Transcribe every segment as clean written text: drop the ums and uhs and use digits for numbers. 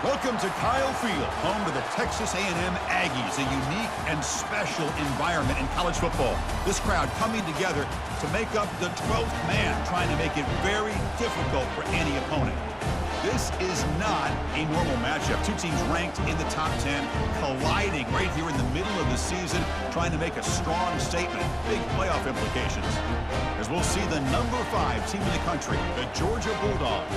Welcome to Kyle Field, home to the Texas A&M Aggies, a unique and special environment in college football. This crowd coming together to make up the 12th man, trying to make it very difficult for any opponent. This is not a normal matchup. Two teams ranked in the top 10, colliding right here in the middle of the season, trying to make a strong statement. Big playoff implications. As we'll see the number 5 team in the country, the Georgia Bulldogs,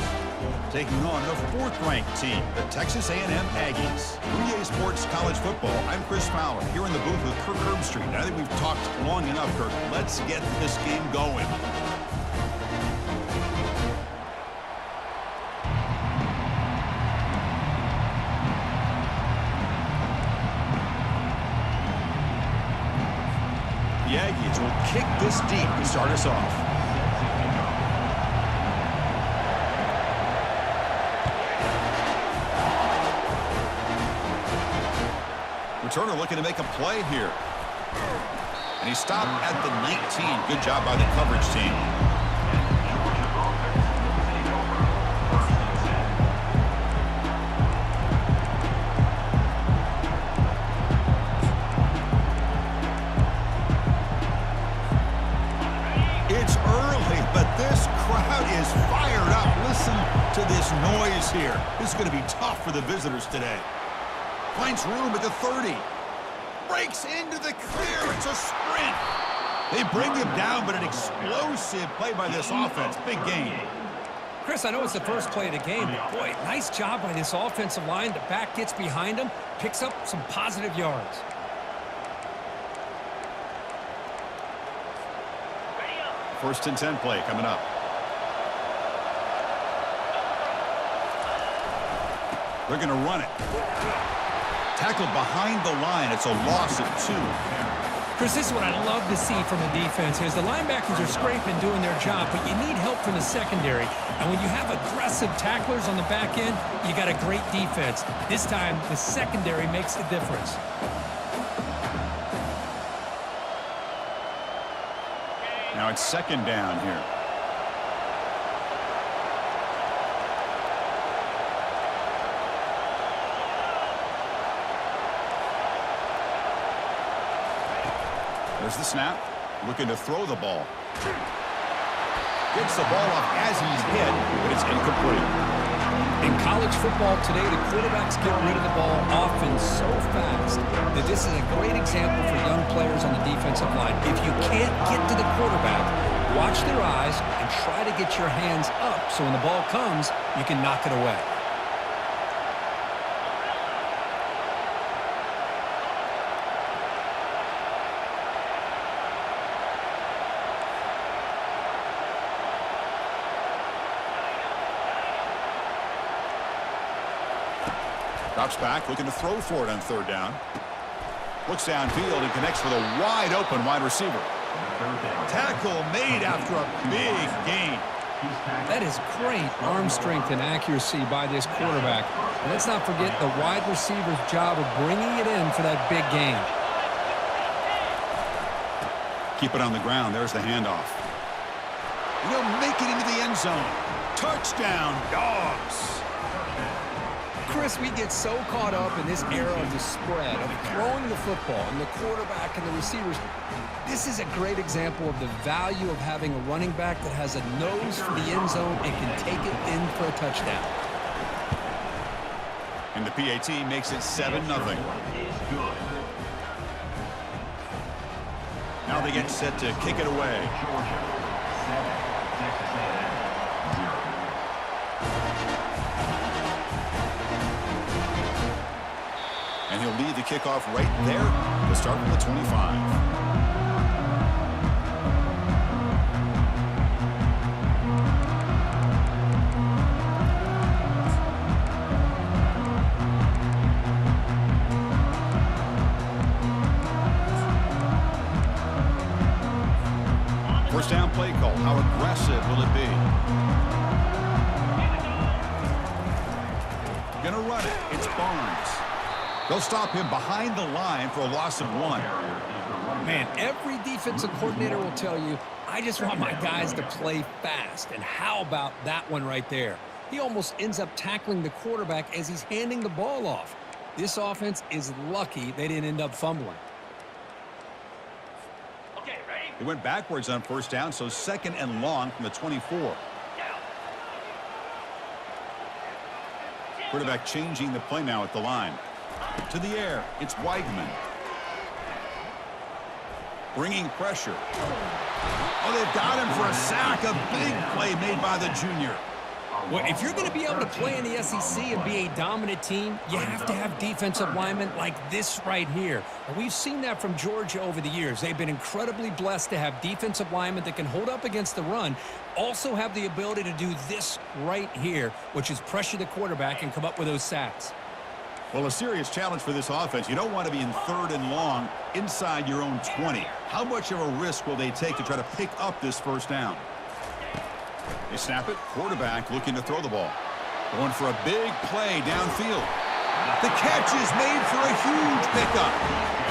taking on the 4th-ranked team, the Texas A&M Aggies. 3A Sports College Football, I'm Chris Fowler, here in the booth with Kirk Herbstreit. I think we've talked long enough, Kirk. Let's get this game going. The Aggies will kick this deep to start us off. Returner looking to make a play here. And he stopped at the 19. Good job by the coverage team. It's early, but this crowd is fired up. Listen to this noise here. This is going to be tough for the visitors today. Finds room at the 30. Breaks into the clear. It's a sprint. They bring him down, but an explosive play by this offense. Big gain. Chris, I know it's the first play of the game, but boy, nice job by this offensive line. The back gets behind him, picks up some positive yards. First and 10 play coming up. They're going to run it. Tackled behind the line. It's a loss of 2. Chris, this is what I love to see from the defense is the linebackers are scraping, doing their job, but you need help from the secondary. And when you have aggressive tacklers on the back end, you got a great defense. This time, the secondary makes the difference. Now it's second down here. There's the snap. Looking to throw the ball. Gets the ball off as he's hit, but it's incomplete. In college football today, the quarterbacks get rid of the ball often so fast that this is a great example for young players on the defensive line. If you can't get to the quarterback, watch their eyes and try to get your hands up so when the ball comes, you can knock it away. Drops back, looking to throw for it on third down. Looks downfield and connects with a wide-open wide receiver. Tackle made after a big gain. That is great arm strength and accuracy by this quarterback. And let's not forget the wide receiver's job of bringing it in for that big gain. Keep it on the ground. There's the handoff. And he'll make it into the end zone. Touchdown, Dogs. Chris, we get so caught up in this era of the spread, of throwing the football, and the quarterback and the receivers. This is a great example of the value of having a running back that has a nose for the end zone and can take it in for a touchdown. And the PAT makes it 7-0. Now they get set to kick it away. And he'll lead the kickoff right there to start from the 25. First down play call. How aggressive will it be? Gonna run it. It's Barnes. They'll stop him behind the line for a loss of 1. Man, every defensive coordinator will tell you, I just want my guys to play fast. And how about that one right there? He almost ends up tackling the quarterback as he's handing the ball off. This offense is lucky they didn't end up fumbling. He went backwards on first down, so 2nd and long from the 24. Quarterback changing the play now at the line. To the air, it's Weigman. Bringing pressure. Oh, they've got him for a sack. A big play made by the junior. Well, if you're going to be able to play in the SEC and be a dominant team, you have to have defensive linemen like this right here. And we've seen that from Georgia over the years. They've been incredibly blessed to have defensive linemen that can hold up against the run, also have the ability to do this right here, which is pressure the quarterback and come up with those sacks. Well, a serious challenge for this offense. You don't want to be in 3rd and long inside your own 20. How much of a risk will they take to try to pick up this first down? They snap it. Quarterback looking to throw the ball. Going for a big play downfield. The catch is made for a huge pickup.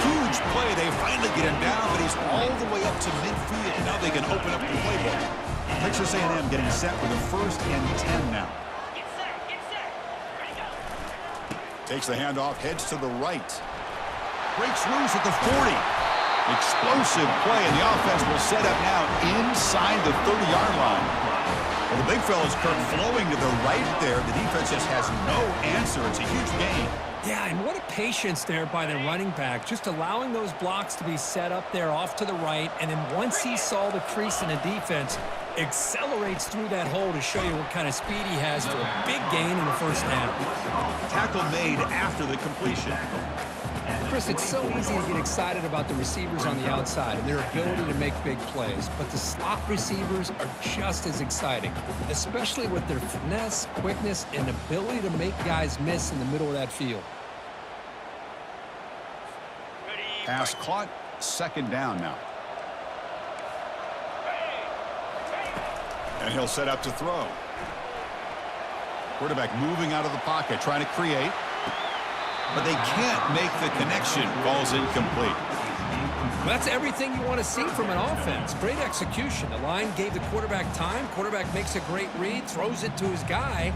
Huge play. They finally get him down, but he's all the way up to midfield. Now they can open up the playbook. Texas A&M getting set for the 1st and 10 now. Takes the handoff, heads to the right. Breaks loose at the 40. Explosive play, and the offense will set up now inside the 30-yard line. Well, the big fella's Kirk flowing to the right there. The defense just has no answer. It's a huge gain. Yeah, and what a patience there by the running back, just allowing those blocks to be set up there off to the right, and then once he saw the crease in the defense, accelerates through that hole to show you what kind of speed he has for a big gain in the first down. Tackle made after the completion. Chris, it's so easy to get excited about the receivers on the outside and their ability to make big plays, but the slot receivers are just as exciting, especially with their finesse, quickness, and ability to make guys miss in the middle of that field. Pass caught, 2nd down now. And he'll set up to throw. Quarterback moving out of the pocket, trying to create. But they can't make the connection. Ball's incomplete. Well, that's everything you want to see from an offense. Great execution. The line gave the quarterback time. Quarterback makes a great read, throws it to his guy,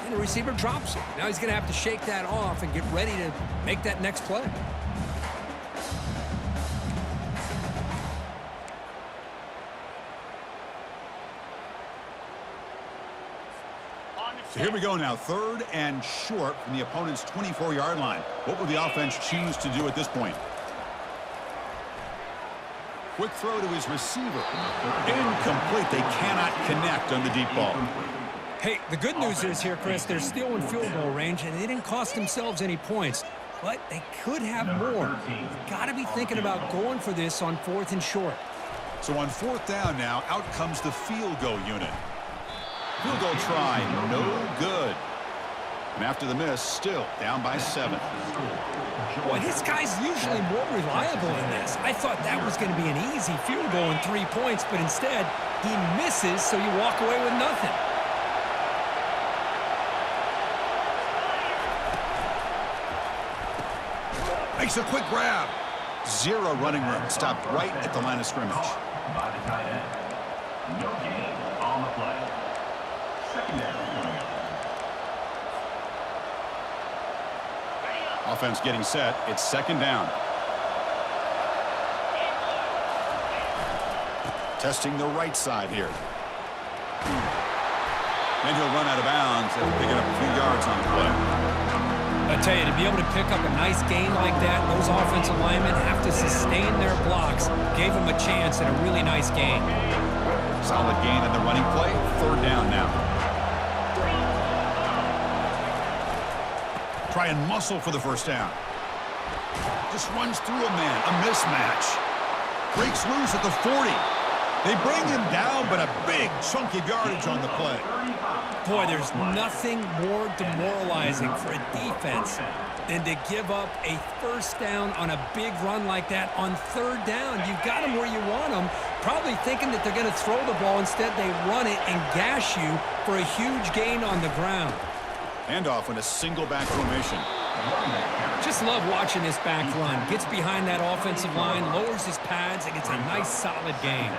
and the receiver drops it. Now he's going to have to shake that off and get ready to make that next play. So here we go now, 3rd and short from the opponent's 24-yard line. What will the offense choose to do at this point? Quick throw to his receiver. Incomplete. They cannot connect on the deep ball. Hey, the good news is here, Chris, they're still in field goal range, and they didn't cost themselves any points, but they could have more. You've got to be thinking about going for this on 4th and short. So on 4th down now, out comes the field goal unit. Field goal try, no good. And after the miss, still down by 7. Boy, this guy's usually more reliable than this. I thought that was going to be an easy field goal and 3 points, but instead, he misses, so you walk away with nothing. Makes a quick grab. 0 running room. Stopped right at the line of scrimmage. By the tight end. No gain on the play. 2nd down. Offense getting set. It's 2nd down. Testing the right side here. And he'll run out of bounds after picking up a few yards on the play. I tell you, to be able to pick up a nice gain like that, those offensive linemen have to sustain their blocks. Gave him a chance and a really nice gain. Solid gain on the running play. 3rd down now. Try and muscle for the first down. Just runs through a man. A mismatch. Breaks loose at the 40. They bring him down, but a big chunk of yardage on the play. Boy, there's nothing more demoralizing for a defense than to give up a first down on a big run like that on 3rd down. You've got them where you want them, probably thinking that they're going to throw the ball. Instead, they run it and gash you for a huge gain on the ground. Handoff in a single back formation. Just love watching this back run. Gets behind that offensive line, lowers his pads, and gets a nice solid gain.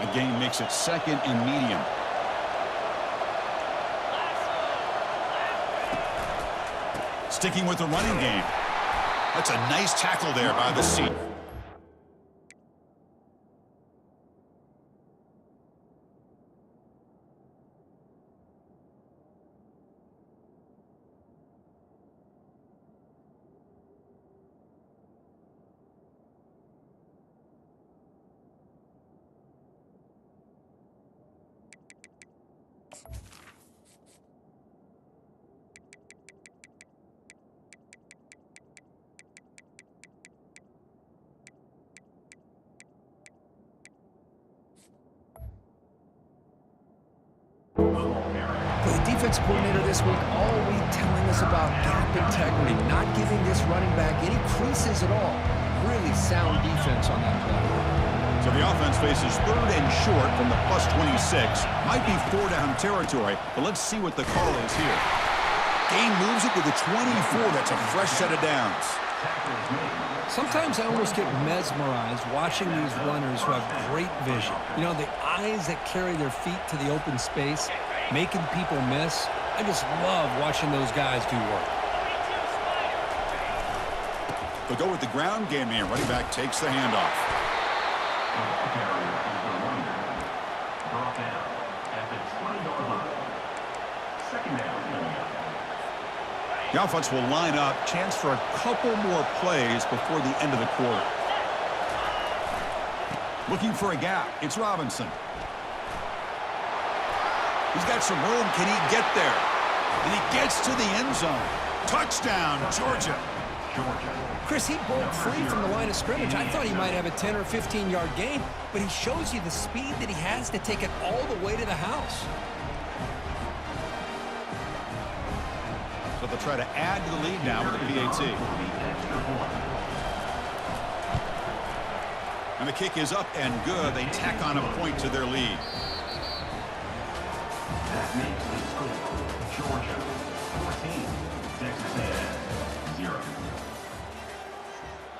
The gain makes it 2nd and medium. Sticking with the running game. That's a nice tackle there by the senior. For the defense coordinator this week, all week telling us about gap integrity, not giving this running back any creases at all. Really sound defense on that play. So the offense faces 3rd and short from the +26. Might be 4-down territory, but let's see what the call is here. Gain moves it to the 24. That's a fresh set of downs. Sometimes I almost get mesmerized watching these runners who have great vision. You know, the eyes that carry their feet to the open space, making people miss. I just love watching those guys do work. They'll go with the ground game here. Running back takes the handoff. The offense will line up. Chance for a couple more plays before the end of the quarter. Looking for a gap. It's Robinson. He's got some room. Can he get there? And he gets to the end zone. Touchdown, Georgia. Chris, he broke free from the line of scrimmage. I thought he might have a 10 or 15-yard gain, but he shows you the speed that he has to take it all the way to the house. So they'll try to add to the lead now with a PAT. And the kick is up and good. They tack on a point to their lead. That makes the score Georgia 14, Texas A&M 0.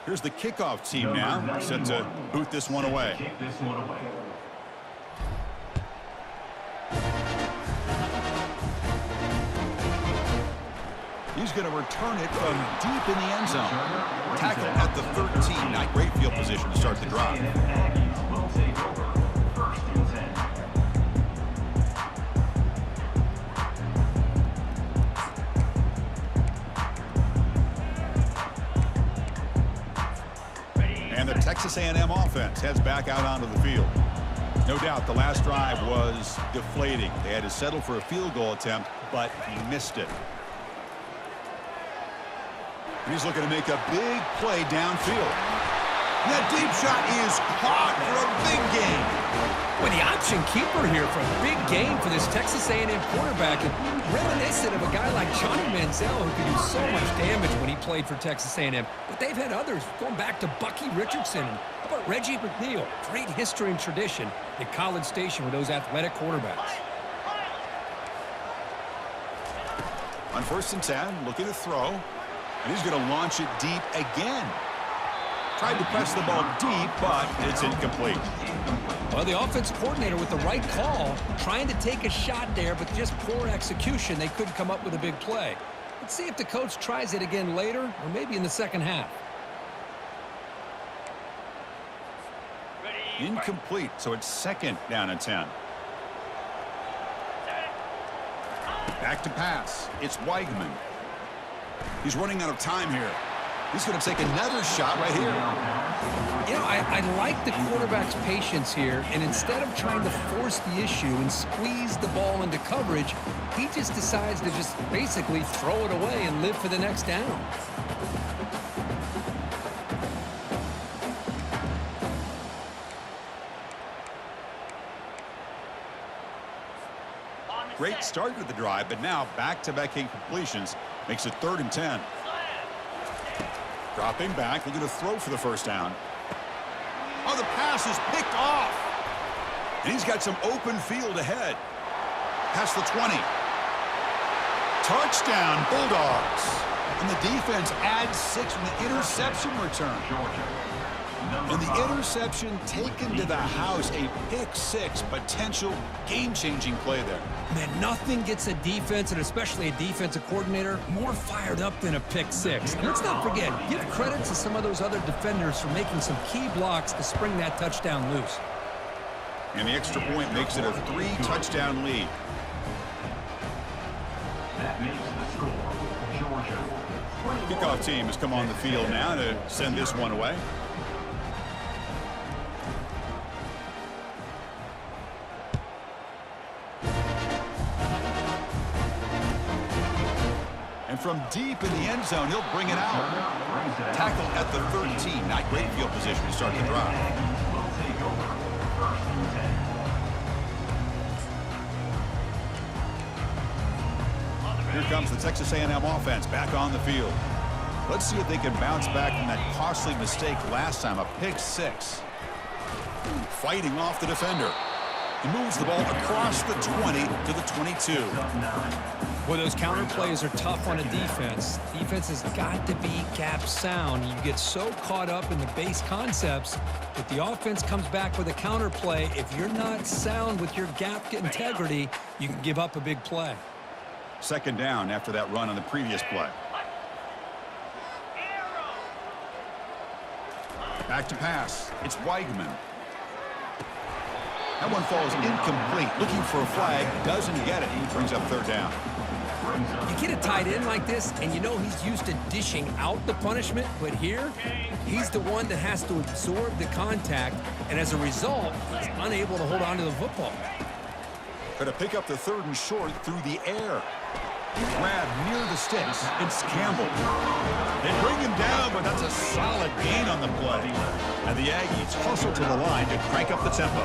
Here's the kickoff team now, set to boot this one away. Kick this one away. He's going to return it from deep in the end zone. Tackle at the 13. Not great field position to start the drive. Aggies will take over 1st and 10. And the Texas A&M offense heads back out onto the field. No doubt the last drive was deflating. They had to settle for a field goal attempt, but missed it. He's looking to make a big play downfield. And that deep shot is caught for a big gain. Well, the option keeper here for a big gain for this Texas A&M quarterback, and reminiscent of a guy like Johnny Manziel who could do so much damage when he played for Texas A&M. But they've had others going back to Bucky Richardson. And how about Reggie McNeil? Great history and tradition at College Station with those athletic quarterbacks. On 1st and 10, looking to throw. And he's going to launch it deep again. Tried to press the ball deep, but it's incomplete. Well, the offense coordinator with the right call, trying to take a shot there, but just poor execution. They couldn't come up with a big play. Let's see if the coach tries it again later, or maybe in the second half. Incomplete, so it's 2nd down and 10. Back to pass. It's Weigman. He's running out of time here. He's going to take another shot right here. You know, I like the quarterback's patience here, and instead of trying to force the issue and squeeze the ball into coverage, he just decides to just basically throw it away and live for the next down. Great start to the drive, but now back-to-back incompletions makes it 3rd and 10. Dropping back, looking to throw for the 1st down. Oh, the pass is picked off. And he's got some open field ahead. Past the 20. Touchdown, Bulldogs. And the defense adds 6 from the interception return. Georgia And the interception taken to the house, a pick-6, potential game-changing play there. Man, nothing gets a defense, and especially a defensive coordinator, more fired up than a pick-6. And let's not forget, give credit to some of those other defenders for making some key blocks to spring that touchdown loose. And the extra point makes it a 3-touchdown lead. That makes the score, Georgia. Kickoff team has come on the field now to send this one away. And from deep in the end zone, he'll bring it out. Tackle at the 13. Not great field position to start the drive. Will take over first and 10. Here comes the Texas A&M offense back on the field. Let's see if they can bounce back from that costly mistake last time, a pick-6. Fighting off the defender. He moves the ball across the 20 to the 22. Well, those counter plays are tough on a defense. Defense has got to be gap sound. You get so caught up in the base concepts, but the offense comes back with a counter play. If you're not sound with your gap integrity, you can give up a big play. Second down after that run on the previous play. Back to pass. It's Weigman. That one falls incomplete. Looking for a flag. Doesn't get it. He brings up third down. You get a tight end like this, and you know he's used to dishing out the punishment, but here, he's the one that has to absorb the contact, and as a result, he's unable to hold on to the football. Going to pick up the third and short through the air. Grab near the sticks. It's Campbell. They bring him down, but that's a solid gain on the play. And the Aggies hustle to the line to crank up the tempo.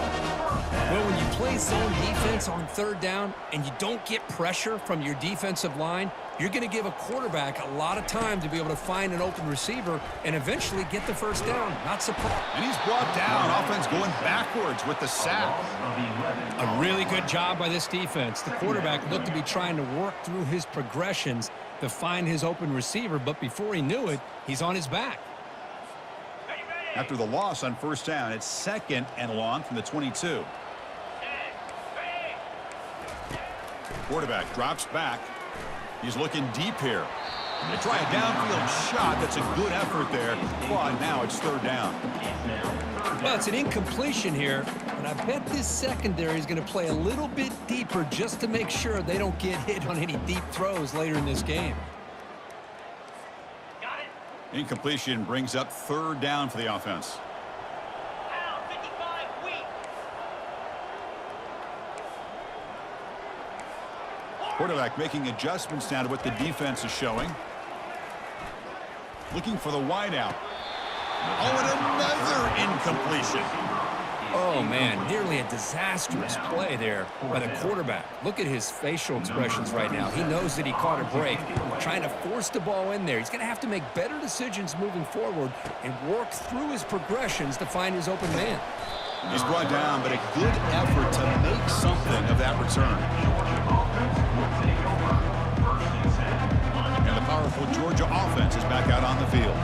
Well, when you play zone defense on third down and you don't get pressure from your defensive line, you're going to give a quarterback a lot of time to be able to find an open receiver and eventually get the first down. Not surprised. And he's brought down. Offense going backwards with the sack. A really good job by this defense. The quarterback looked to be trying to work through his progressions to find his open receiver, but before he knew it, he's on his back. After the loss on first down, it's second and long from the 22. Quarterback drops back. He's looking deep here. They try a downfield shot. That's a good effort there, but now it's third down. Well, it's an incompletion here, and I bet this secondary is going to play a little bit deeper just to make sure they don't get hit on any deep throws later in this game. Incompletion brings up third down for the offense. Quarterback making adjustments now to what the defense is showing. Looking for the wideout. Oh, and another incompletion. Oh, man, nearly a disastrous play there by the quarterback. Look at his facial expressions right now. He knows that he caught a break, trying to force the ball in there. He's going to have to make better decisions moving forward and work through his progressions to find his open man. He's brought down, but a good effort to make something of that return. And the powerful Georgia offense is back out on the field.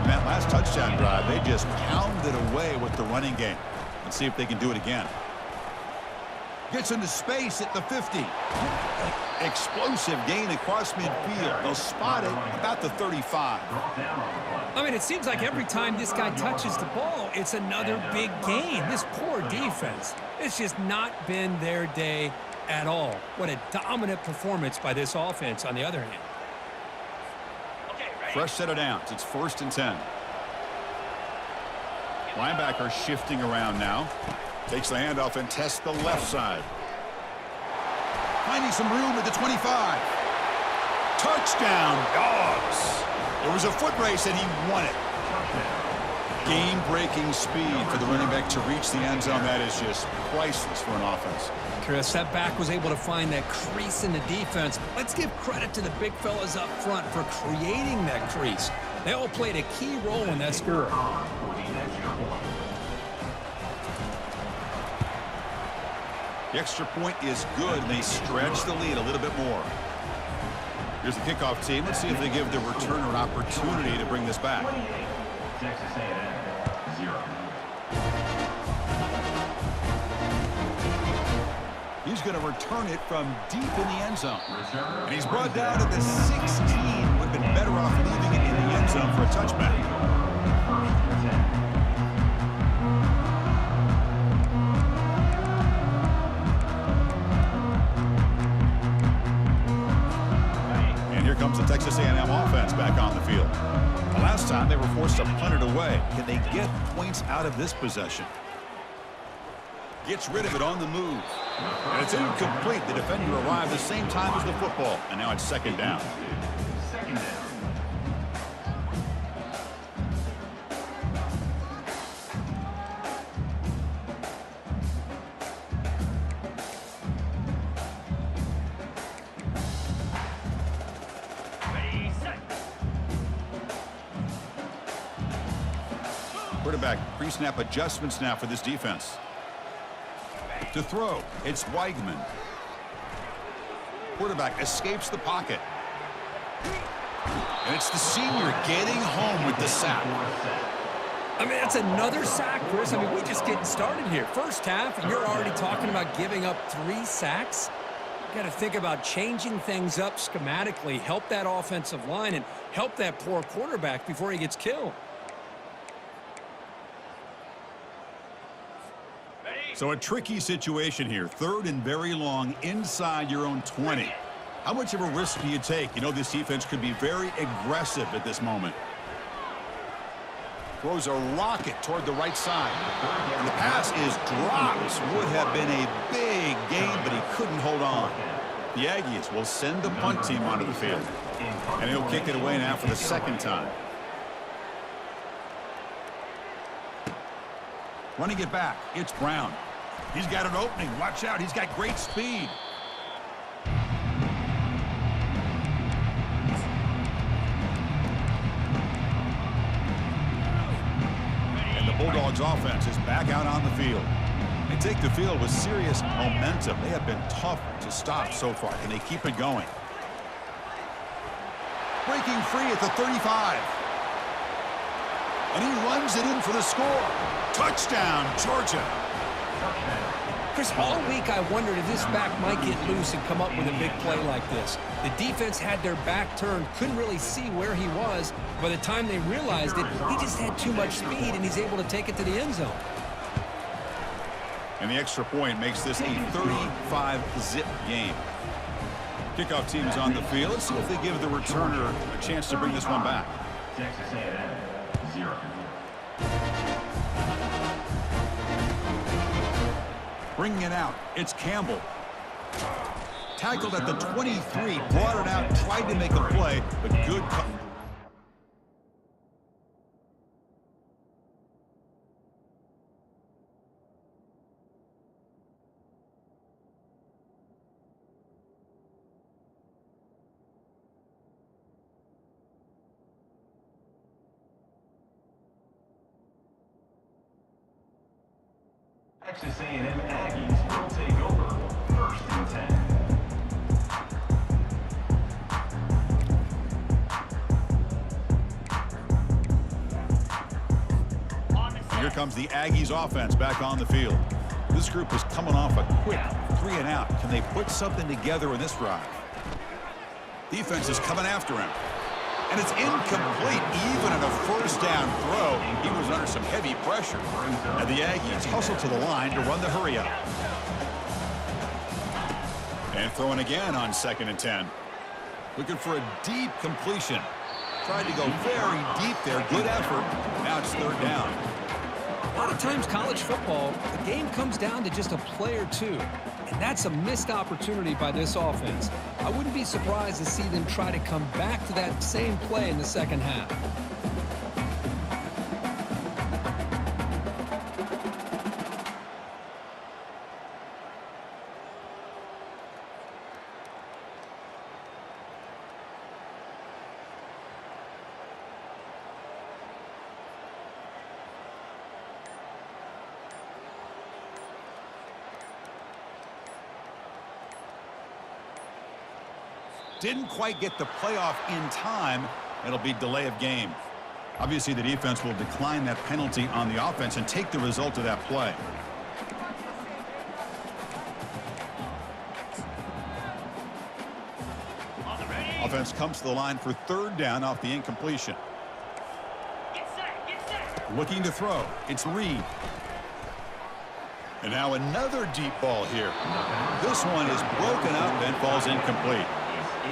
In that last touchdown drive, they just pounded away with the running game. Let's see if they can do it again. Gets into space at the 50. Explosive gain across midfield. They'll spot it about the 35. I mean, it seems like every time this guy touches the ball, it's another big gain. This poor defense, it's just not been their day at all. What a dominant performance by this offense on the other hand. Fresh set of downs. It's first and 10. Linebacker shifting around now. Takes the handoff and tests the left side. Finding some room at the 25. Touchdown, Dogs. It was a foot race and he won it. Game-breaking speed for the running back to reach the end zone. That is just priceless for an offense. Chris, that back was able to find that crease in the defense. Let's give credit to the big fellas up front for creating that crease. They all played a key role in that score. The extra point is good, and they stretch the lead a little bit more. Here's the kickoff team. Let's see if they give the returner an opportunity to bring this back. Texas A&M, 0. He's going to return it from deep in the end zone. And he's brought down to the 16. Would have been better off leaving it in the end zone for a touchback. And here comes the Texas A&M offense back on the field. The last time they were forced to punt it away. Can they get points out of this possession? Gets rid of it on the move. And it's incomplete. The defender arrived the same time as the football. And now it's second down. Second down. Quarterback pre-snap adjustments now for this defense. To throw, it's Weigman. Quarterback escapes the pocket. And it's the senior getting home with the sack. I mean, that's another sack, Chris. I mean, we're just getting started here. First half, and you're already talking about giving up 3 sacks. You got to think about changing things up schematically, help that offensive line, and help that poor quarterback before he gets killed. So a tricky situation here. 3rd and very long inside your own 20. How much of a risk do you take? You know this defense could be very aggressive at this moment. Throws a rocket toward the right side. And the pass is dropped. Would have been a big gain, but he couldn't hold on. The Aggies will send the punt team onto the field. And he'll kick it away now for the 2nd time. Running it back, it's Brown. He's got an opening. Watch out, he's got great speed. And the Bulldogs offense is back out on the field. They take the field with serious momentum. They have been tough to stop so far. Can they keep it going? Breaking free at the 35. And he runs it in for the score. Touchdown, Georgia. Chris, all week I wondered if this back might get loose and come up with a big play like this. The defense had their back turned, couldn't really see where he was. By the time they realized it, he just had too much speed, and he's able to take it to the end zone. And the extra point makes this a 35-zip game. Kickoff team's on the field. Let's see if they give the returner a chance to bring this one back. Texas A&M, 0. Bringing it out, it's Campbell. Tackled at the 23, brought it out, tried to make a play, but good cut. Texas A&M Aggies will take over 1st and 10. Here comes the Aggies offense back on the field. This group is coming off a quick 3 and out. Can they put something together in this drive? Defense is coming after him. And it's incomplete. Even on a 1st down throw, he was under some heavy pressure. And the Aggies hustle to the line to run the hurry up. And throwing again on 2nd and 10. Looking for a deep completion. Tried to go very deep there. Good effort. Now it's 3rd down. A lot of times college football, the game comes down to just a play or two. And that's a missed opportunity by this offense. I wouldn't be surprised to see them try to come back to that same play in the 2nd half. Didn't quite get the playoff in time. It'll be delay of game. Obviously, the defense will decline that penalty on the offense and take the result of that play. Offense comes to the line for third down off the incompletion. Looking to throw. It's Reed. And now another deep ball here. This one is broken up and falls incomplete.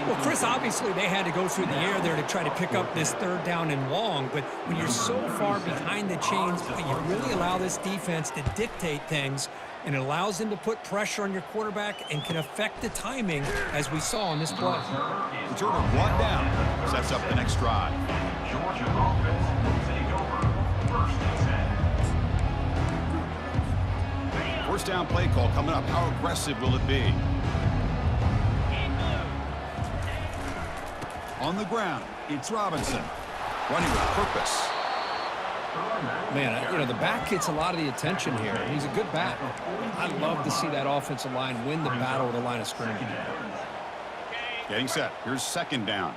Well, Chris, obviously they had to go through the air there to try to pick up this third down and long, but when you're so far behind the chains, you really allow this defense to dictate things, and it allows them to put pressure on your quarterback and can affect the timing, as we saw in this play. Returner brought down. Sets up the next drive. Georgia offense will take over. First and 10. First down play call coming up. How aggressive will it be? On the ground, it's Robinson. Running with purpose. Man, the back gets a lot of the attention here. He's a good back. I love to see that offensive line win the battle at the line of scrimmage. Getting set. Here's second down.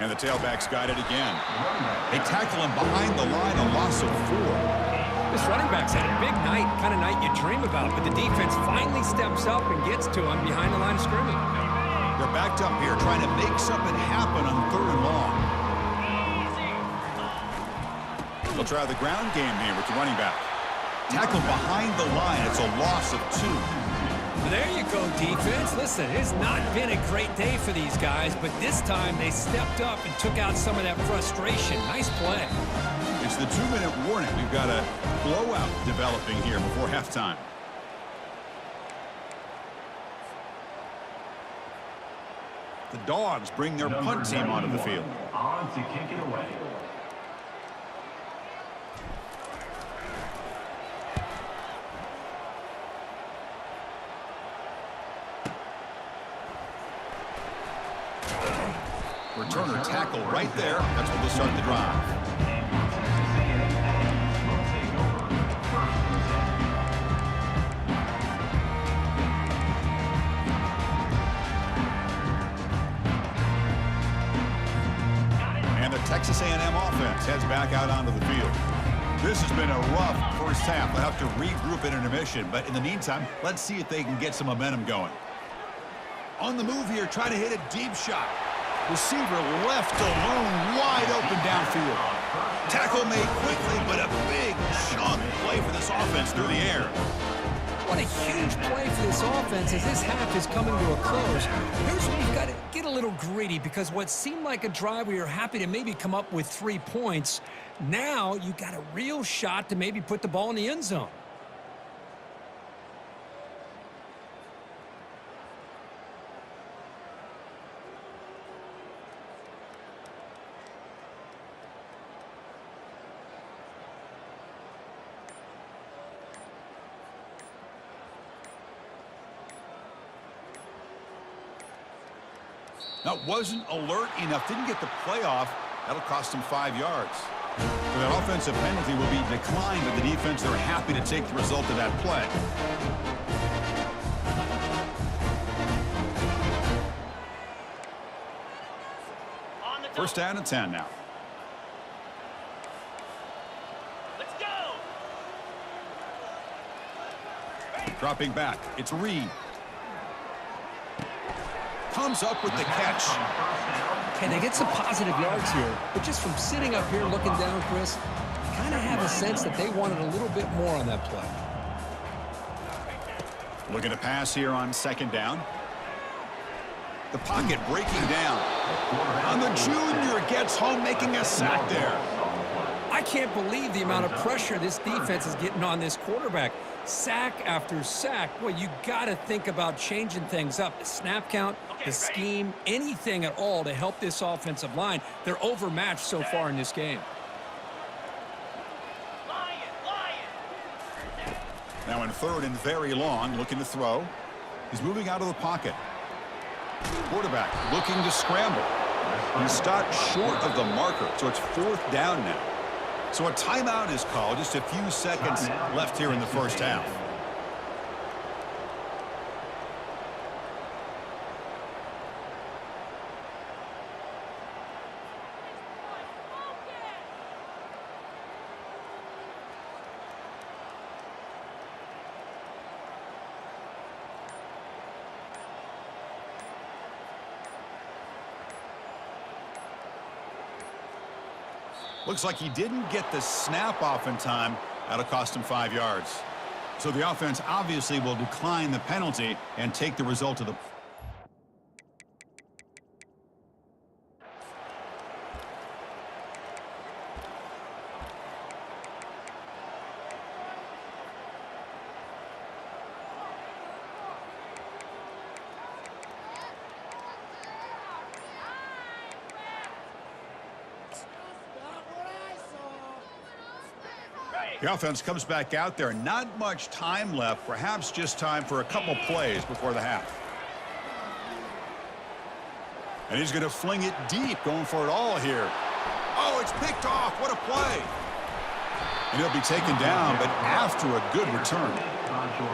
And the tailback's got it again. They tackle him behind the line, a loss of 4. This running back's had a big night, kind of night you dream about, but the defense finally steps up and gets to him behind the line of scrimmage. They're backed up here trying to make something happen on third and long. They'll try the ground game here with the running back. Tackle behind the line. It's a loss of 2. There you go, defense. Listen, it's not been a great day for these guys, but this time they stepped up and took out some of that frustration. Nice play. It's the 2-minute warning. We've got a blowout developing here before halftime. The Dogs bring their punt team onto the field. On to kick it away. Returner tackle right there. That's where they'll start the drive. And the Texas A&M offense heads back out onto the field. This has been a rough first half. They'll have to regroup in intermission, but in the meantime, let's see if they can get some momentum going. On the move here, trying to hit a deep shot. Receiver left alone, wide open downfield. Tackle made quickly, but a big chunk play for this offense through the air. What a huge play for this offense as this half is coming to a close. Here's where you've got to get a little greedy, because what seemed like a drive where you're happy to maybe come up with 3 points, now you got a real shot to maybe put the ball in the end zone. Now, wasn't alert enough, didn't get the play off. That'll cost him 5 yards. So that offensive penalty will be declined by the defense. They're happy to take the result of that play. First down and 10 now. Let's go. Dropping back, it's Reed. Comes up with the catch. And they get some positive yards here, but just from sitting up here looking down, Chris, you kind of have a sense that they wanted a little bit more on that play. Looking to pass here on second down. The pocket breaking down. On the junior, gets home, making a sack there. I can't believe the amount of pressure this defense is getting on this quarterback. Sack after sack. Well, you got to think about changing things up. The snap count, the scheme, anything at all to help this offensive line. They're overmatched so far in this game. Now in third and very long, looking to throw. He's moving out of the pocket. Quarterback looking to scramble. He stopped short of the marker, so it's fourth down now. So a timeout is called. Just a few seconds left here in the first half. Looks like he didn't get the snap off in time. That'll cost him 5 yards. So the offense obviously will decline the penalty and take the result of the... The offense comes back out there. Not much time left. Perhaps just time for a couple plays before the half. And he's going to fling it deep, going for it all here. Oh, it's picked off. What a play. And he'll be taken down, but after a good return.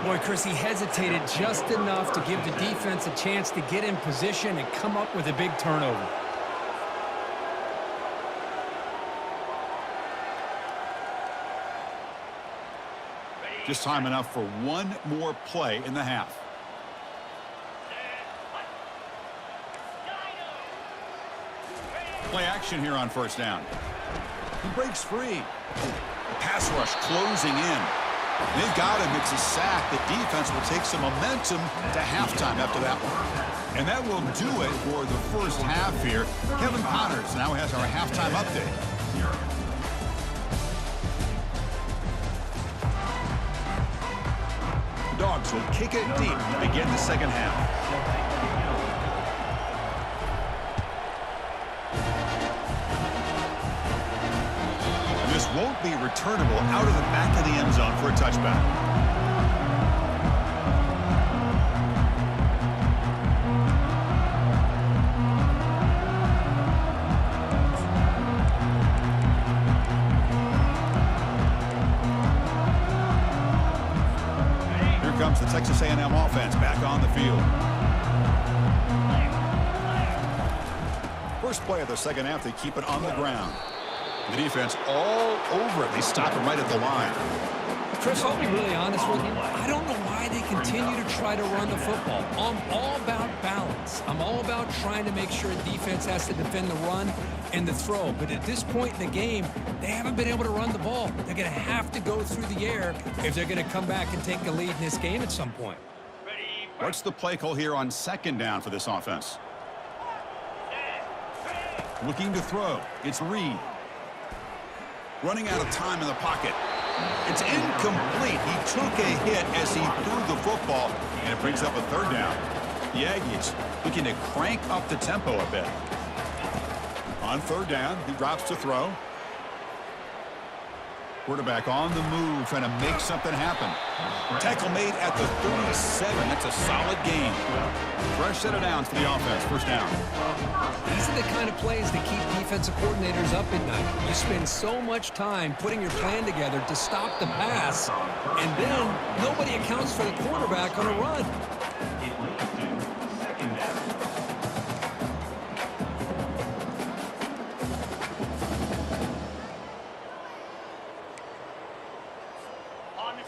Boy, Chris, he hesitated just enough to give the defense a chance to get in position and come up with a big turnover. Just time enough for one more play in the half. Play action here on first down. He breaks free. The pass rush closing in. They've got him. It's a sack. The defense will take some momentum to halftime after that one. And that will do it for the first half here. Kevin Connors now has our halftime update. Dogs will kick it deep to begin the second half. And this won't be returnable out of the back of the end zone for a touchback. Comes the Texas A&M offense back on the field. First play of the second half, they keep it on the ground. The defense all over it. They stop him right at the line. Chris, I'll be really honest with you. I don't know why they continue to try to run the football. I'm all about balance. I'm all about trying to make sure defense has to defend the run and the throw. But at this point in the game, they haven't been able to run the ball. They're going to have to go through the air if they're going to come back and take the lead in this game at some point. What's the play call here on second down for this offense? Looking to throw. It's Reed. Running out of time in the pocket. It's incomplete. He took a hit as he threw the football, and it brings up a third down. The Aggies looking to crank up the tempo a bit. On third down, he drops to throw. Quarterback on the move, trying to make something happen. Tackle made at the 37. That's a solid gain. Fresh set of downs for the offense. First down. These are the kind of plays that keep defensive coordinators up at night. You spend so much time putting your plan together to stop the pass, and then nobody accounts for the quarterback on a run.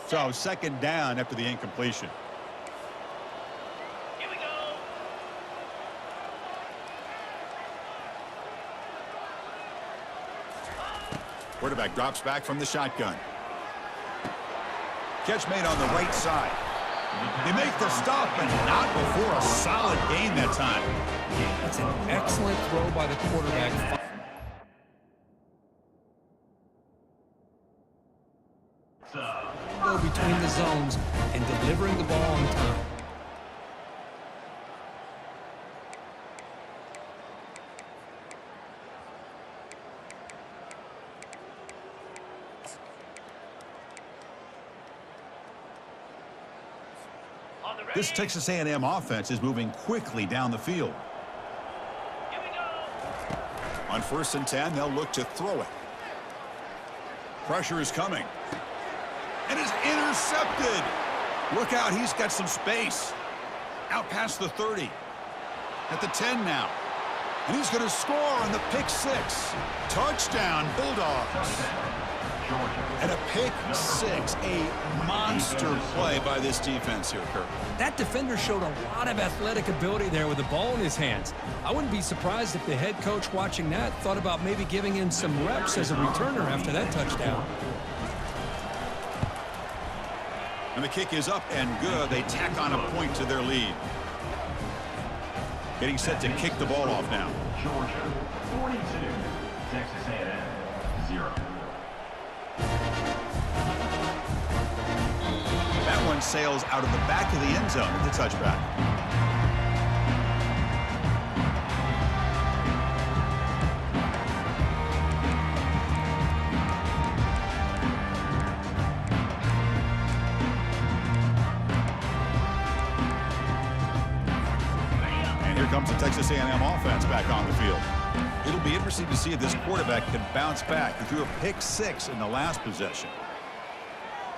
So second down after the incompletion. Here we go. Quarterback drops back from the shotgun. Catch made on the right side. They make the stop, but not before a solid gain that time. That's an excellent throw by the quarterback. Go between the zones and delivering the ball on time. This Texas A&M offense is moving quickly down the field. Here we go. On 1st and 10, they'll look to throw it. Pressure is coming. And it's intercepted. Look out, he's got some space. Out past the 30. At the 10 now. And he's going to score on the pick six. Touchdown, Bulldogs. And a pick six, a monster play by this defense here, Kirk. That defender showed a lot of athletic ability there with the ball in his hands. I wouldn't be surprised if the head coach watching that thought about maybe giving him some reps as a returner after that touchdown. And the kick is up and good. They tack on a point to their lead. Getting set to kick the ball off now. Georgia, 42. Texas A&M, 0. That one sails out of the back of the end zone at the touchback. And here comes the Texas A&M offense back on the field. It'll be interesting to see if this quarterback can bounce back. He threw a pick six in the last possession.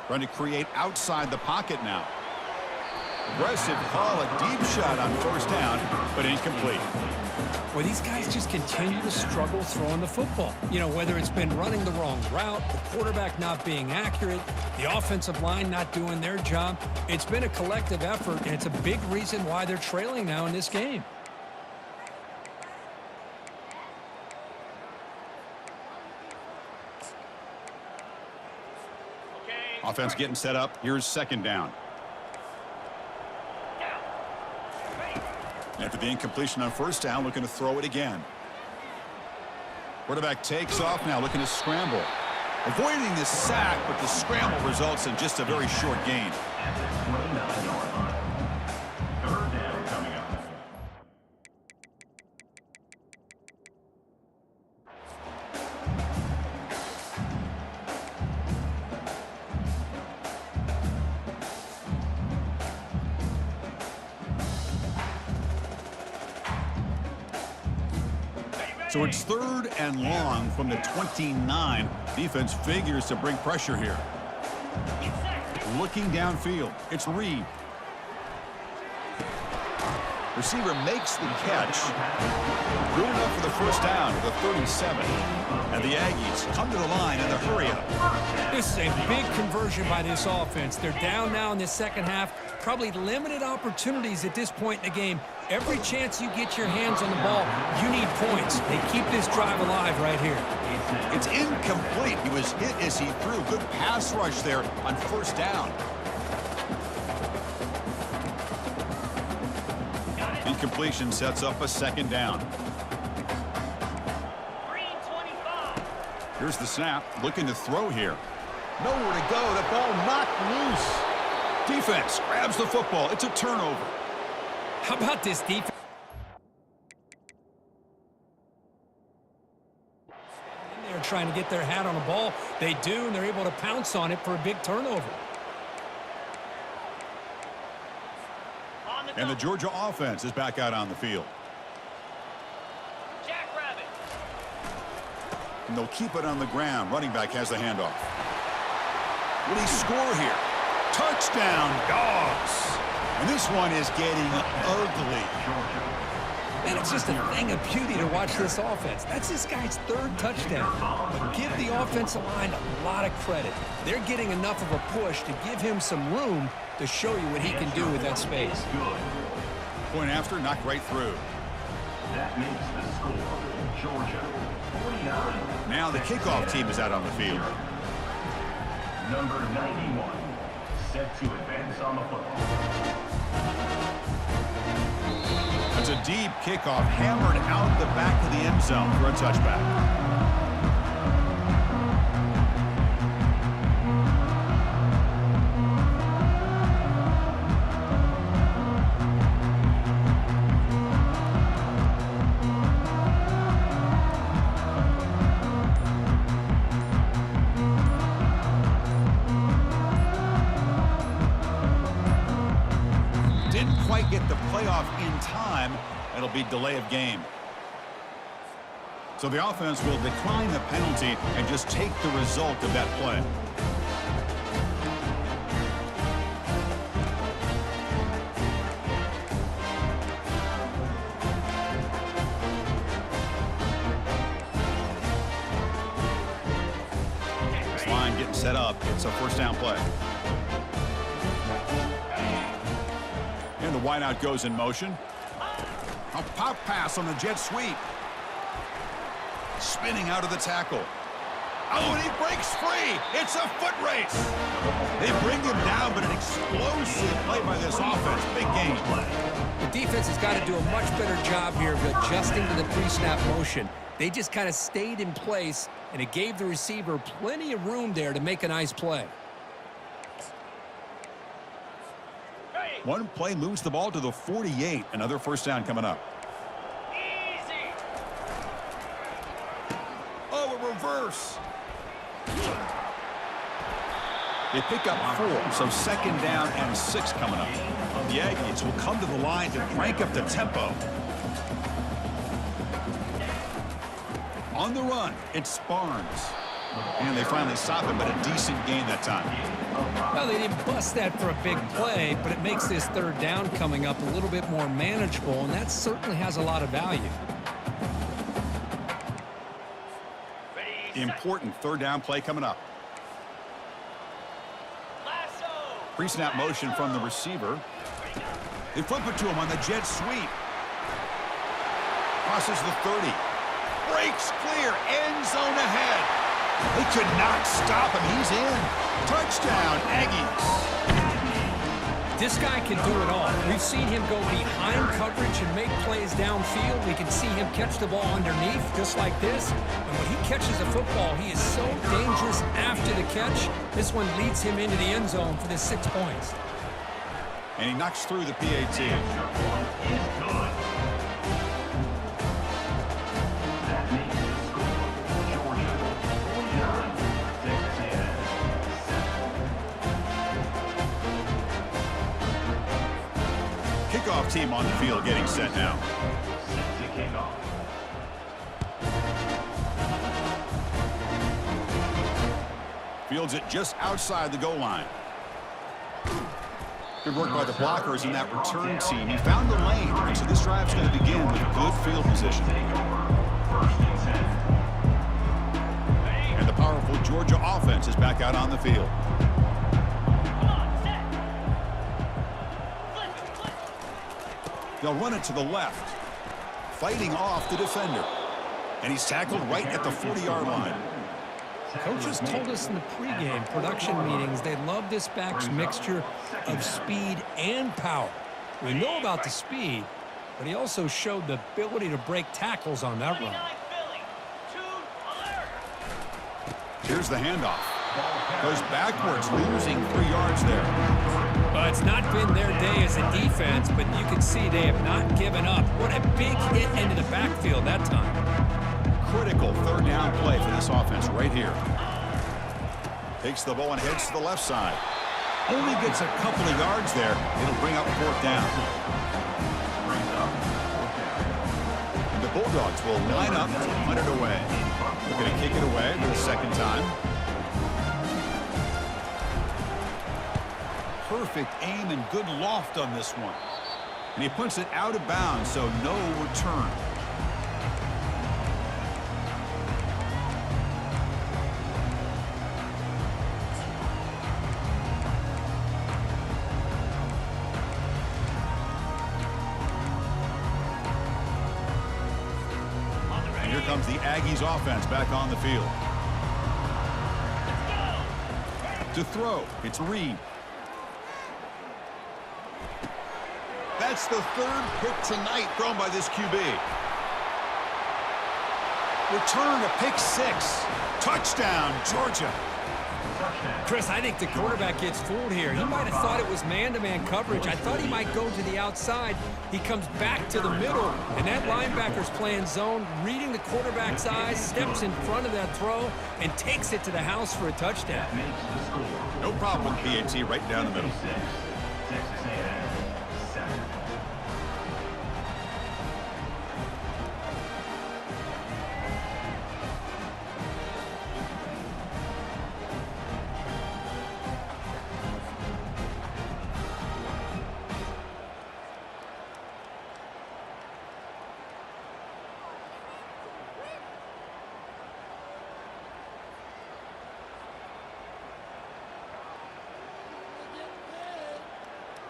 Trying to create outside the pocket now. Aggressive call, a deep shot on first down, but incomplete. Well, these guys just continue to struggle throwing the football. You know, whether it's been running the wrong route, the quarterback not being accurate, the offensive line not doing their job. It's been a collective effort, and it's a big reason why they're trailing now in this game. Offense getting set up. Here's second down. After the incompletion on first down, looking to throw it again. Quarterback takes off now, looking to scramble. Avoiding the sack, but the scramble results in just a very short gain. At the 29-yard line. Third down coming up. So it's third and long from the 29. Defense figures to bring pressure here. Looking downfield, it's Reed. Receiver makes the catch. Good enough for the first down to the 37. And the Aggies come to the line in the hurry-up. This is a big conversion by this offense. They're down now in the second half. Probably limited opportunities at this point in the game. Every chance you get your hands on the ball, you need points. They keep this drive alive right here. It's incomplete. He was hit as he threw. Good pass rush there on first down. Incompletion sets up a second down. 325. Here's the snap. Looking to throw here. Nowhere to go. The ball knocked loose. Defense grabs the football. It's a turnover. How about this defense? They're trying to get their hat on the ball. They do, and they're able to pounce on it for a big turnover. And the Georgia offense is back out on the field. Jackrabbit. And they'll keep it on the ground. Running back has the handoff. Will he score here? Touchdown, Dogs. And this one is getting ugly. Man, it's just a thing of beauty to watch this offense. That's this guy's third touchdown. But give the offensive line a lot of credit. They're getting enough of a push to give him some room to show you what he can do with that space. Point after, knocked right through. That makes the score. Georgia, 49. Now the kickoff team is out on the field. Number 91, set to advance on the football. It's a deep kickoff, hammered out the back of the end zone for a touchback. Get the playoff in time, it'll be delay of game. So the offense will decline the penalty and just take the result of that play. line getting set up. It's a first down play. And the wideout goes in motion. A pop pass on the jet sweep. Spinning out of the tackle. Oh, and he breaks free. It's a foot race. They bring him down, but an explosive play by this offense. Big game. The defense has got to do a much better job here of adjusting to the pre-snap motion. They just kind of stayed in place, and it gave the receiver plenty of room there to make a nice play. One play moves the ball to the 48. Another first down coming up. Easy. Oh, a reverse. They pick up 4, so second down and 6 coming up. The Aggies will come to the line to crank up the tempo. On the run, it's Barnes. And they finally stop him, but a decent gain that time. Well, they didn't bust that for a big play, but it makes this third down coming up a little bit more manageable, and that certainly has a lot of value. Important third down play coming up. Pre-snap motion from the receiver. They flip it to him on the jet sweep. Crosses the 30. Breaks clear. End zone ahead. They could not stop him. He's in. Touchdown, Aggies. This guy can do it all. We've seen him go behind coverage and make plays downfield. We can see him catch the ball underneath just like this. And when he catches the football, he is so dangerous after the catch. This one leads him into the end zone for the 6 points. And he knocks through the PAT. Kickoff team on the field getting set now. Fields it just outside the goal line. Good work by the blockers in that return team. He found the lane, and so this drive's going to begin with good field position. And the powerful Georgia offense is back out on the field. They'll run it to the left, fighting off the defender. And he's tackled right at the 40-yard line. Coaches told us in the pregame production meetings they love this back's mixture of speed and power. We know about the speed, but he also showed the ability to break tackles on that run. Here's the handoff. Goes backwards, losing 3 yards there. Well, it's not been their day as a defense, but you can see they have not given up. What a big hit into the backfield that time. Critical third down play for this offense right here. Takes the ball and heads to the left side. Only gets a couple of yards there. It'll bring up fourth down. And the Bulldogs will line up to punt it away. They're going to kick it away for the second time. Perfect aim and good loft on this one. And he punts it out of bounds, so no return. And here comes the Aggies offense back on the field. To throw, it's Reed. That's the third pick tonight thrown by this QB. Return to pick 6. Touchdown, Georgia. Chris, I think the quarterback gets fooled here. He might have thought it was man-to-man coverage. I thought he might go to the outside. He comes back to the middle, and that linebacker's playing zone, reading the quarterback's eyes, steps in front of that throw, and takes it to the house for a touchdown. No problem with PAT right down the middle.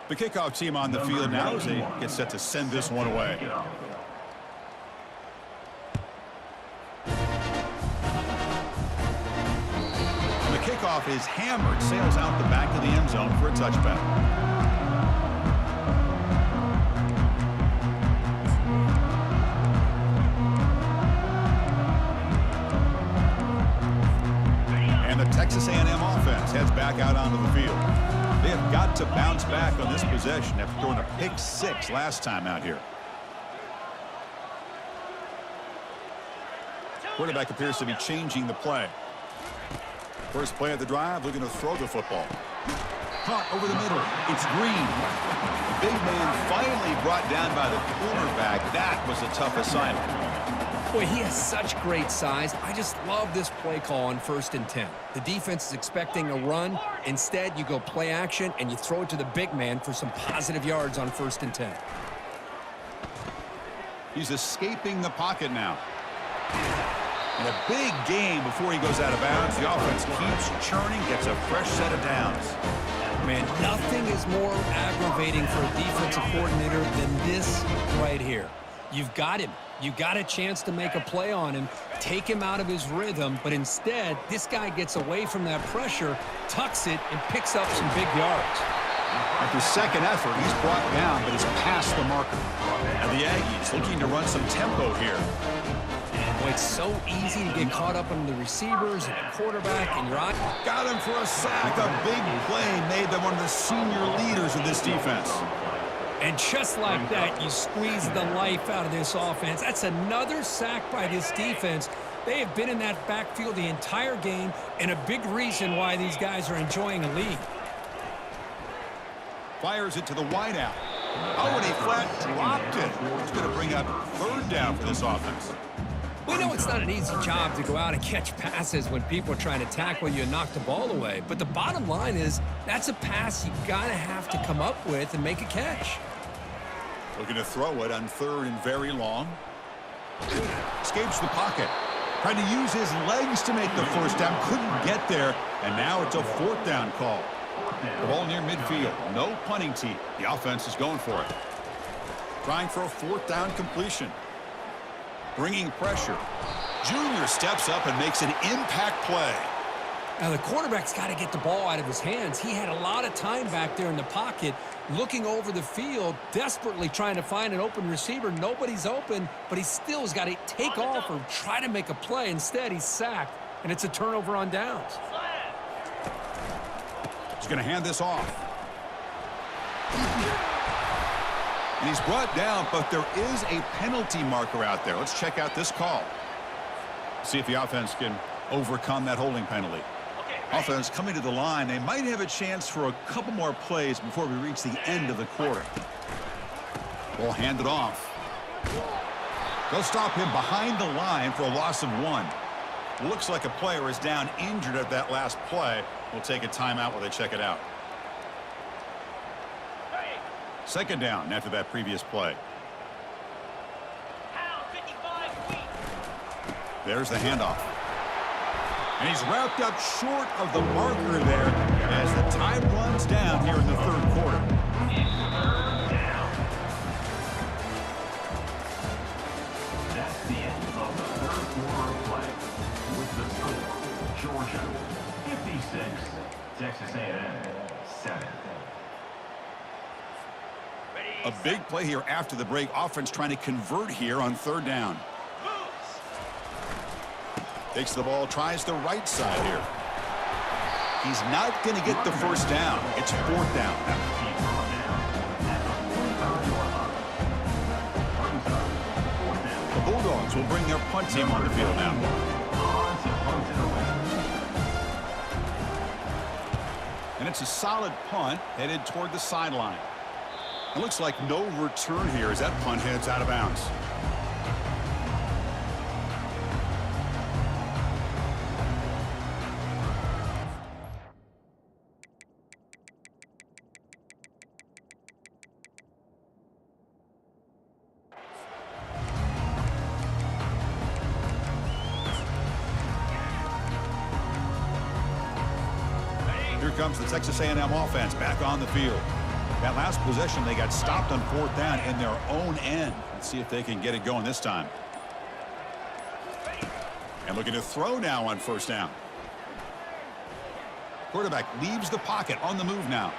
The kickoff team on the field now as they get set to send this one away. And the kickoff is hammered, sails out the back of the end zone for a touchback. And the Texas A&M offense heads back out onto the field. They have got to bounce back on this possession after throwing a pick 6 last time out here. Quarterback appears to be changing the play. First play of the drive, looking to throw the football. Caught over the middle. It's Green. The big man finally brought down by the cornerback. That was a tough assignment. Boy, he has such great size. I just love this play call on 1st and 10. The defense is expecting a run. Instead, you go play action, and you throw it to the big man for some positive yards on 1st and 10. He's escaping the pocket now. And a big gain before he goes out of bounds. The offense keeps churning, gets a fresh set of downs. Man, nothing is more aggravating for a defensive coordinator than this right here. You've got him. You got a chance to make a play on him, take him out of his rhythm, but instead, this guy gets away from that pressure, tucks it, and picks up some big yards. After second effort, he's brought down, but is past the marker. And the Aggies looking to run some tempo here. Boy, it's so easy to get caught up on the receivers and the quarterback, and you're on. Got him for a sack. A big play made by one of the senior leaders of this defense. And just like that, you squeeze the life out of this offense. That's another sack by this defense. They have been in that backfield the entire game, and a big reason why these guys are enjoying a lead. Fires it to the wideout. Oh, and he flat dropped it. It's going to bring up 3rd down for this offense. We know it's not an easy job to go out and catch passes when people are trying to tackle you and knock the ball away. But the bottom line is that's a pass you got to have to come up with and make a catch. Looking to throw it on 3rd and very long. Escapes the pocket. Tried to use his legs to make the 1st down. Couldn't get there. And now it's a 4th down call. The ball near midfield. No punting tee. The offense is going for it. Trying for a 4th down completion. Bringing pressure. Junior steps up and makes an impact play. Now, the quarterback's got to get the ball out of his hands. He had a lot of time back there in the pocket, looking over the field, desperately trying to find an open receiver. Nobody's open, but he still has got to take off or try to make a play. Instead, he's sacked, and it's a turnover on downs. He's going to hand this off. And he's brought down, but there is a penalty marker out there. Let's check out this call. See if the offense can overcome that holding penalty. Offense coming to the line. They might have a chance for a couple more plays before we reach the end of the quarter. Ball handed off. They'll stop him behind the line for a loss of 1. Looks like a player is down injured at that last play. We'll take a timeout while they check it out. 2nd down after that previous play. There's the handoff. And he's wrapped up short of the marker there as the time runs down here in the 3rd quarter. That's the end of the 3rd quarter of play. With the score, Georgia 56, Texas A&M 7. A big play here after the break. Offense trying to convert here on 3rd down. Takes the ball, tries the right side here. He's not going to get the 1st down. It's 4th down. The Bulldogs will bring their punt team on the field now. And it's a solid punt headed toward the sideline. It looks like no return here as that punt heads out of bounds. Here comes the Texas A&M offense back on the field. That last possession, they got stopped on 4th down in their own end. Let's see if they can get it going this time. And looking to throw now on 1st down. Quarterback leaves the pocket on the move now.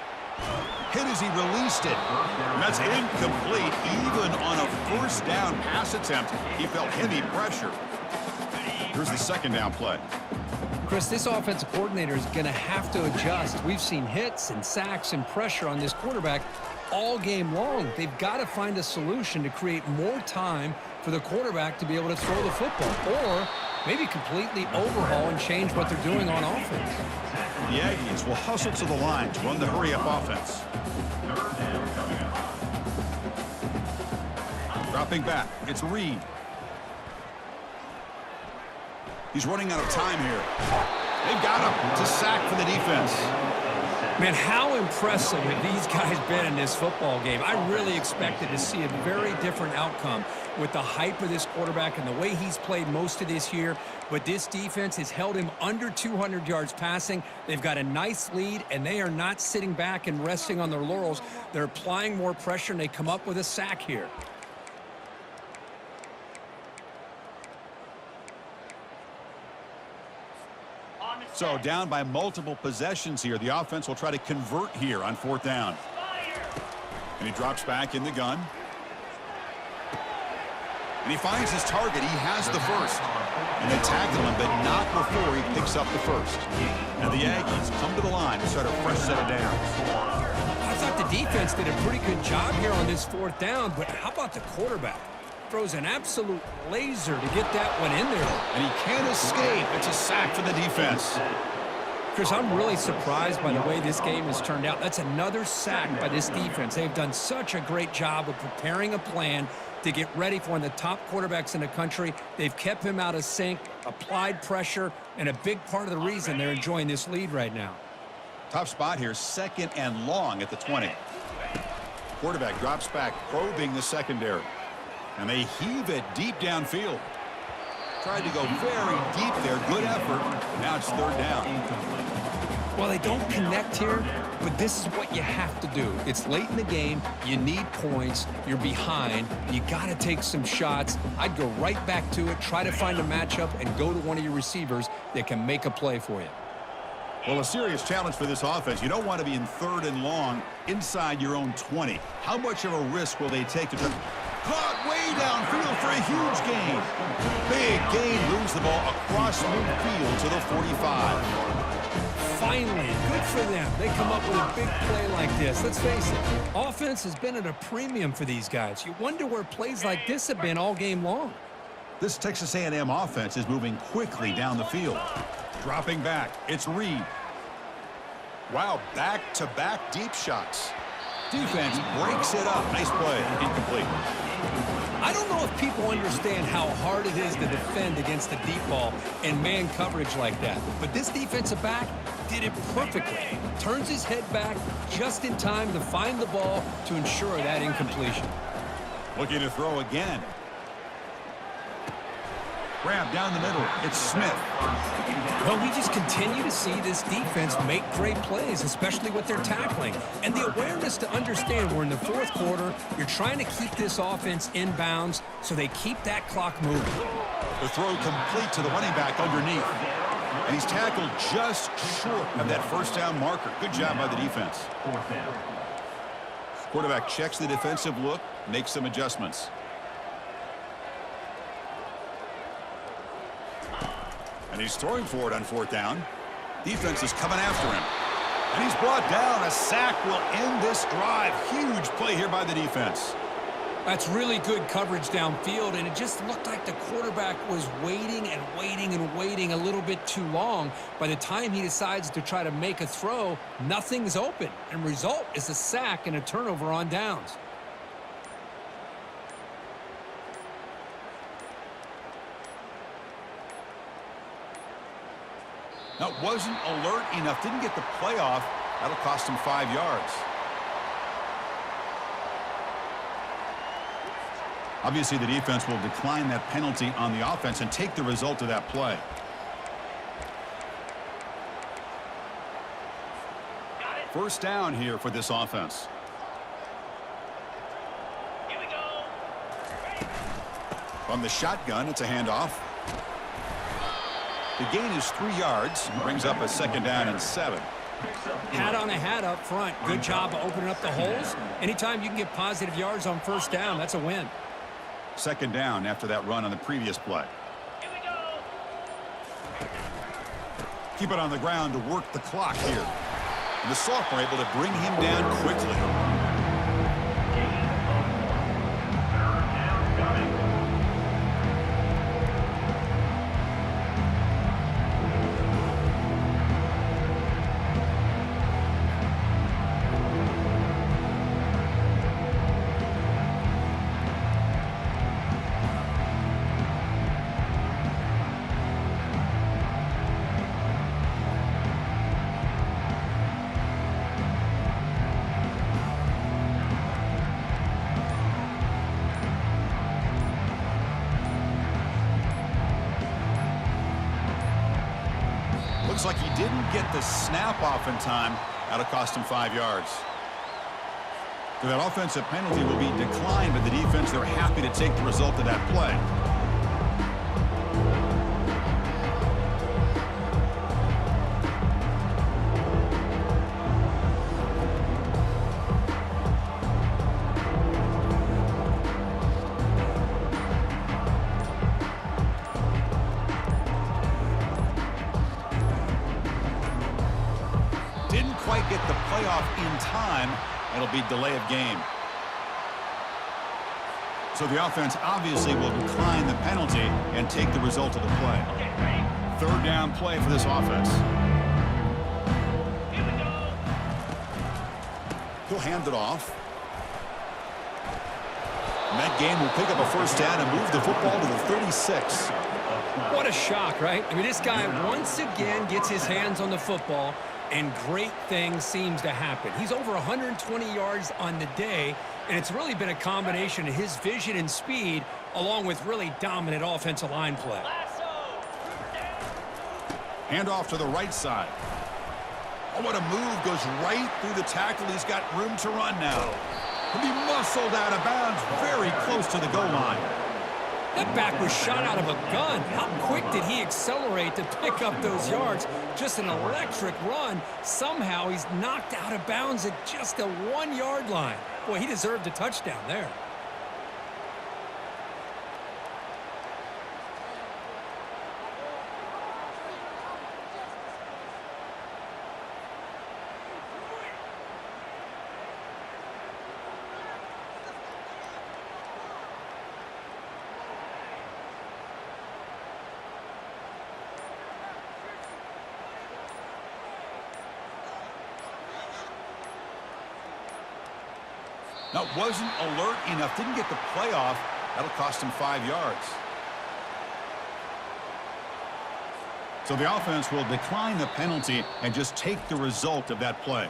Hit as he released it. And that's incomplete. Even on a 1st down pass attempt, he felt heavy pressure. Here's the 2nd down play. Chris, this offensive coordinator is going to have to adjust. We've seen hits and sacks and pressure on this quarterback all game long. They've got to find a solution to create more time for the quarterback to be able to throw the football, or maybe completely overhaul and change what they're doing on offense. The Aggies will hustle to the line to run the hurry-up offense. Dropping back, it's Reed. He's running out of time here. They've got him to sack for the defense. Man, how impressive have these guys been in this football game? I really expected to see a very different outcome with the hype of this quarterback and the way he's played most of this year. But this defense has held him under 200 yards passing. They've got a nice lead, and they are not sitting back and resting on their laurels. They're applying more pressure, and they come up with a sack here. So down by multiple possessions here. The offense will try to convert here on 4th down. And he drops back in the gun. And he finds his target. He has the 1st. And they tackle him, but not before he picks up the 1st. And the Aggies come to the line to start a fresh set of downs. I thought the defense did a pretty good job here on this 4th down, but how about the quarterback? Throws an absolute laser to get that one in there. And he can't escape. It's a sack for the defense. Chris, I'm really surprised by the way this game has turned out. That's another sack by this defense. They've done such a great job of preparing a plan to get ready for one of the top quarterbacks in the country. They've kept him out of sync, applied pressure, and a big part of the reason they're enjoying this lead right now. Tough spot here, 2nd and long at the 20. Quarterback drops back, probing the secondary. And they heave it deep downfield. Tried to go very deep there. Good effort. Now it's 3rd down. Well, they don't connect here, but this is what you have to do. It's late in the game. You need points. You're behind. You got to take some shots. I'd go right back to it, try to find a matchup, and go to one of your receivers that can make a play for you. Well, a serious challenge for this offense. You don't want to be in 3rd and long inside your own 20. How much of a risk will they take to caught way downfield for a huge gain. Big gain, moves the ball across midfield to the 45. Finally, good for them. They come up with a big play like this. Let's face it, offense has been at a premium for these guys. You wonder where plays like this have been all game long. This Texas A&M offense is moving quickly down the field. Dropping back, it's Reed. Wow, back-to-back deep shots. Defense breaks it up. Nice play. Incomplete. I don't know if people understand how hard it is to defend against the deep ball and man coverage like that. But this defensive back did it perfectly. Turns his head back just in time to find the ball to ensure that incompletion. Looking to throw again. Grab down the middle. It's Smith. Well, we just continue to see this defense make great plays, especially with their tackling. And the awareness to understand we're in the 4th quarter, you're trying to keep this offense in bounds so they keep that clock moving. The throw complete to the running back underneath. And he's tackled just short of that 1st down marker. Good job by the defense. Quarterback checks the defensive look, makes some adjustments. And he's throwing for it on 4th down. Defense is coming after him. And he's brought down. A sack will end this drive. Huge play here by the defense. That's really good coverage downfield, and it just looked like the quarterback was waiting and waiting and waiting a little bit too long. By the time he decides to try to make a throw, nothing's open. And result is a sack and a turnover on downs. Now, wasn't alert enough, didn't get the play off. That'll cost him 5 yards. Obviously, the defense will decline that penalty on the offense and take the result of that play. First down here for this offense. From the shotgun, it's a handoff. The gain is 3 yards. Brings up a 2nd down and 7. Hat on a hat up front. Good job of opening up the holes. Anytime you can get positive yards on 1st down, that's a win. 2nd down after that run on the previous play. Here we go. Keep it on the ground to work the clock here. And the sophomore able to bring him down quickly. Looks like he didn't get the snap off in time. That'll cost him 5 yards. So that offensive penalty will be declined by the defense. They're happy to take the result of that play. Didn't quite get the playoff in time. It'll be delay of game. So the offense obviously will decline the penalty and take the result of the play. Okay, ready? 3rd down play for this offense. Here we go. He'll hand it off. And that game will pick up a 1st down and move the football to the 36. What a shock, right? I mean, this guy once again gets his hands on the football, and great things seems to happen. He's over 120 yards on the day, and it's really been a combination of his vision and speed along with really dominant offensive line play. Lasso. Hand off to the right side. Oh, what a move. Goes right through the tackle. He's got room to run now. He'll be muscled out of bounds very close to the goal line. That back was shot out of a gun. How quick did he accelerate to pick up those yards? Just an electric run. Somehow he's knocked out of bounds at just the 1-yard line. Boy, he deserved a touchdown there. Now, wasn't alert enough. Didn't get the play off. That'll cost him 5 yards. So the offense will decline the penalty and just take the result of that play.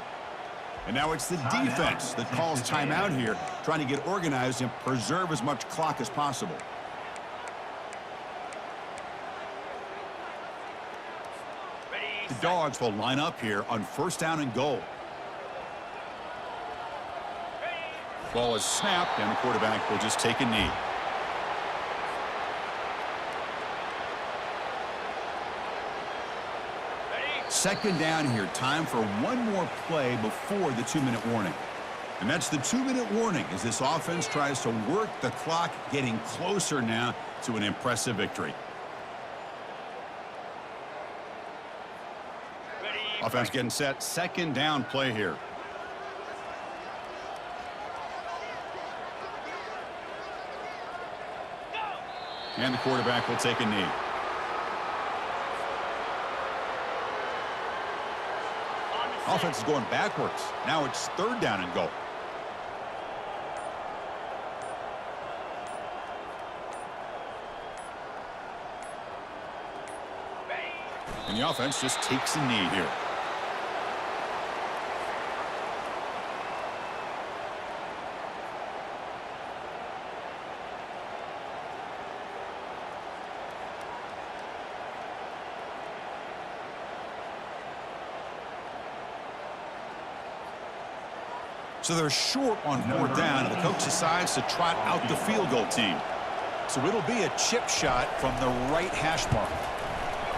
And now it's the defense that calls timeout here, trying to get organized and preserve as much clock as possible. Ready. The Dogs will line up here on 1st down and goal. Ball is snapped, and the quarterback will just take a knee. Ready. 2nd down here. Time for one more play before the 2-minute warning. And that's the 2-minute warning as this offense tries to work the clock, getting closer now to an impressive victory. Ready. Offense getting set. 2nd down play here. And the quarterback will take a knee. Offense is going backwards. Now it's 3rd down and goal. And the offense just takes a knee here. So they're short on 4th down, and the coach decides to trot out the field goal team. So it'll be a chip shot from the right hash mark.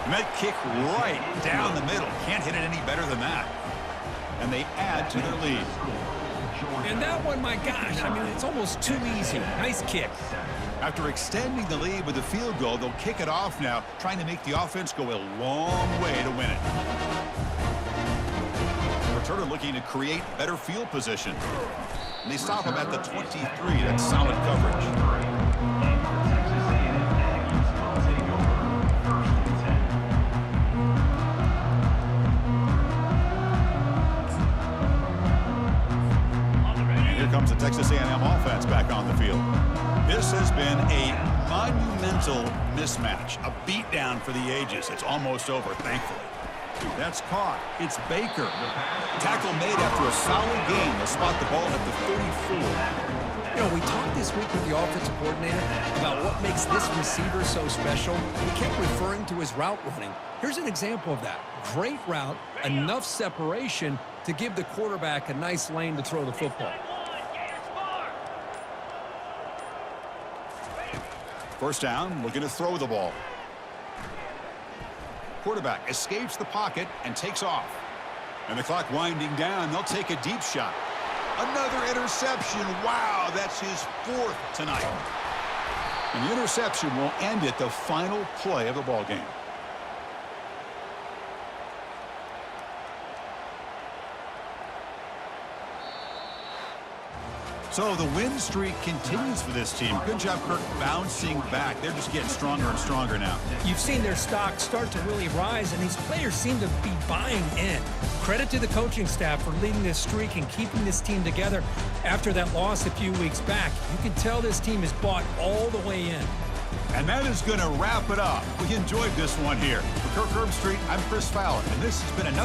And that kick right down the middle. Can't hit it any better than that. And they add to their lead. And that one, my gosh, I mean, it's almost too easy. Nice kick. After extending the lead with a field goal, they'll kick it off now, trying to make the offense go a long way to win it. Returner looking to create better field position. And they stop him at the 23. That's solid coverage. Comes the Texas A&M offense back on the field. This has been a monumental mismatch, a beatdown for the ages. It's almost over, thankfully. That's caught. It's Baker. Tackle made after a solid game. They'll spot the ball at the 34. You know, we talked this week with the offensive coordinator about what makes this receiver so special. He kept referring to his route running. Here's an example of that. Great route, enough separation to give the quarterback a nice lane to throw the football. First down, looking to throw the ball. Quarterback escapes the pocket and takes off. And the clock winding down, they'll take a deep shot. Another interception. Wow, that's his 4th tonight. And the interception will end it, the final play of the ball game. So the win streak continues for this team. Good job, Kirk, bouncing back. They're just getting stronger and stronger now. You've seen their stock start to really rise, and these players seem to be buying in. Credit to the coaching staff for leading this streak and keeping this team together after that loss a few weeks back. You can tell this team is bought all the way in. And that is going to wrap it up. We enjoyed this one here. For Kirk Herbstreit, I'm Chris Fowler, and this has been another